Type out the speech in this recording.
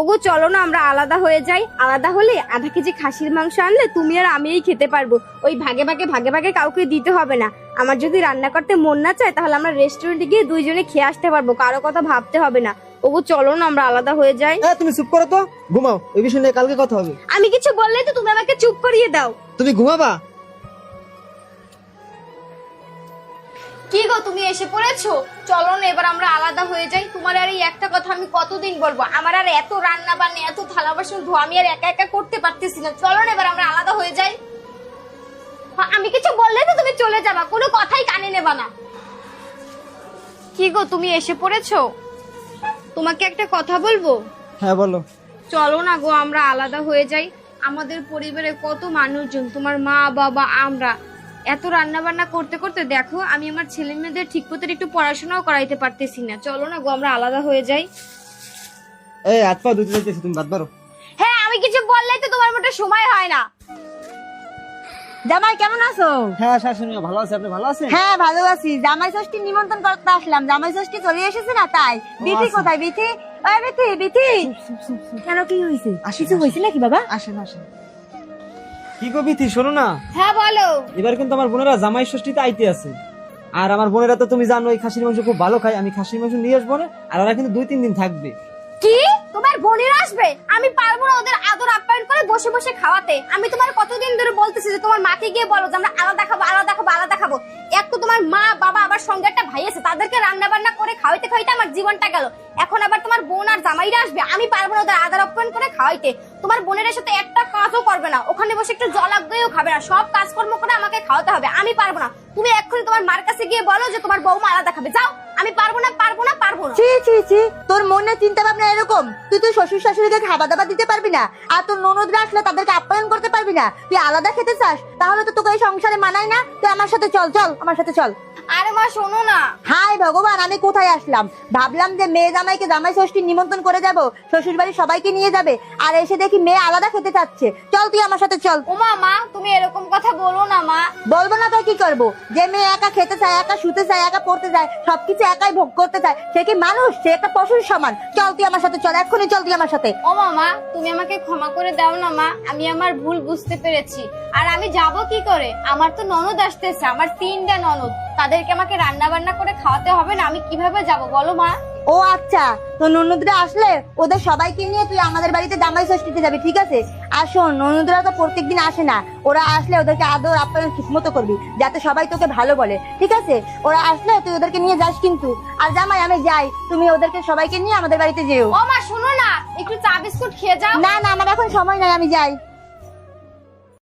ওগো চলো না আমরা আলাদা হয়ে যাই। আলাদা হলে আধা কেজি খাসির মাংস আনলে তুমি আর আমিই খেতে পারবো। ওই ভাগে ভাগে কাউকে দিতে হবে না। আমার যদি রান্না করতে মন না চায় তাহলে আমরা রেস্টুরেন্টে গিয়ে দুইজনে খেয়ে আসতে পারবো, কারো কথা ভাবতে হবে না। ওগো চলো না আমরা আলাদা হয়ে যাই। তুমি চুপ করো তো, ঘুমাও, এই বিষয় নিয়ে কালকে কথা হবে। আমি কিছু বললেই তো তুমি আমাকে চুপ করিয়ে দাও। তুমি ঘুমাবা? কি গো তুমি এসে পড়েছো? চলো না এবার আমরা আলাদা হয়ে যাই। তোমার আর এই একটা কথা আমি কতদিন বলবো? আমার আর এত রান্না বান্না, এত থালা বাসন ধোয়া আমি আর একা একা করতে পারতেছি না। চলো না এবার আমরা আলাদা হয়ে যাই। আমি কিছু বললে তো তুমি চলে যাবা, কোনো কথাই কানে নেবা না। কি গো তুমি এসে পড়েছো? তোমাকে একটা কথা বলবো। হ্যাঁ বলো। চলো না গো আমরা আলাদা হয়ে যাই। আমাদের পরিবারে কত মানুষজন, তোমার মা বাবা আমরা এত রান্না বান্না করতে করতে দেখো আমি আমার ছেলে মেয়েদের ঠিক মতো একটু পড়াশোনাও করাইতে পারতেছি না। চলো না গো আমরা আলাদা হয়ে যাই। এই হাত পা ধুতে যাইতেছি, তুমি বাদ বারো। হ্যাঁ আমি কিছু বললেই তো তোমার মোটে সময় হয় না। জামাই কেমন আছো? হ্যাঁ শাশুড়ি ভালো আছে, আপনি ভালো আছেন? হ্যাঁ ভালো আছি। জামাই ষষ্ঠী নিমন্ত্রণ করতে আসলাম, জামাই ষষ্ঠী চলে এসেছে না তাই। বিথি কোথায়? বিথি, ওই বিথি, বিথি কেন কি হয়েছে? কিছু হয়েছে নাকি বাবা? আসেন আসেন। কি গো বিথি শোনো না, হ্যাঁ বলো। এবার কিন্তু আমার বোনেরা জামাই ষষ্ঠীতে আইতে আছে। আর আমার বোনেরা তো তুমি জানো এই খাসির মাংস খুব ভালো খায়, আমি খাসির মাংস নিয়ে আসবো না, আর ওরা কিন্তু 2-3 দিন থাকবে। কি তোমার বোনেরা আসবে? আমি পারবো না ওদের আদর আপ্যায়ন করে বসে বসে খাওয়াতে। আমি তোমার কতদিন ধরে বলতেছি যে তোমার মাকে গিয়ে বলো যে আমরা আলাদা খাবো আলাদা খাবো আলাদা খাবো। এক তো তোমার মা বাবা আবার সঙ্গে একটা ভাই আছে, তাদেরকে রান্না বান্না করে খাওয়াইতে খাওয়াইতে আমার জীবনটা গেল। এখন আবার তোমার বোন আর জামাইরা আসবে, আমি পারবো না ওদের আদর আপ্যায়ন করে খাওয়াইতে। তোমার বোনের সাথে একটা কাজও করবে না, ওখানে বসে একটু জলাগ্রহও খাবে না, সব কাজকর্ম করে আমাকে খাওয়াতে হবে। আমি পারবো না। তুমি এক্ষুনি তোমার মার কাছে গিয়ে বলো যে তোমার বৌমা আলাদা খাবে। যাও। আমি পারবো না পারবো না পারবো না। ছি ছি ছি, তোর মনে চিন্তা ভাবনা এরকম? তুই তুই শ্বশুর শাশুড়িকে খাবার দাবার দিতে পারবি না, আর তোর ননদরা আসলে তাদেরকে আপ্যায়ন করতে পারবি না? তুই আলাদা খেতে চাস? তাহলে তো তোকে এই সংসারে মানায় না। তুই আমার সাথে চল, চল আমার সাথে চল। আরে মা শোনো না। হাই ভগবান, আমি কোথায় আসলাম? ভাবলাম যে মেয়ে জামাইকে জামাই ষষ্ঠী নিমন্ত্রণ করে যাব, শ্বশুর বাড়ি সবাইকে নিয়ে যাবে, আর এসে দেখি মেয়ে আলাদা খেতে চাচ্ছে। চল তুই আমার সাথে চল। ওমা মা তুমি এরকম কথা বলো না মা। বলবো না তো কি করবো? যে মেয়ে একা খেতে চায়, একা শুতে চায়, একা পড়তে চায়, সবকিছু একাই ভোগ করতে চায়, সে কি মানুষ? সে একটা পশুর সমান। চল তুই আমার সাথে চল, এক্ষুনি চল তুই আমার সাথে। ও মামা তুমি আমাকে ক্ষমা করে দাও না মা, আমি আমার ভুল বুঝতে পেরেছি। আর আমি যাব কি করে? আমার তো ননদ আসতেছে, আমার 3টা ননদ, তাদেরকে আমাকে রান্না বান্না করে খাওয়াতে হবে না। আমি কিভাবে যাব বলো মা? ও আচ্ছা, তো ননদরা আসলে ওদের সবাইকে নিয়ে তুই আমাদের বাড়িতে জামাই ষষ্ঠীতে যাবি, ঠিক আছে? আর শোন, ননদরা তো প্রত্যেকদিন আসে না, ওরা আসলে ওদেরকে আদর আপ্যায়ন ঠিক মতো করবি, যাতে সবাই তোকে ভালো বলে, ঠিক আছে? ওরা আসলে তুই ওদেরকে নিয়ে যাস কিন্তু। আর জামাই আমি যাই, তুমি ওদেরকে সবাইকে নিয়ে আমাদের বাড়িতে যেও। ও মা শোনো না, একটু চা বিস্কুট খেয়ে যাও। না না, আমার এখন সময় নাই, আমি যাই।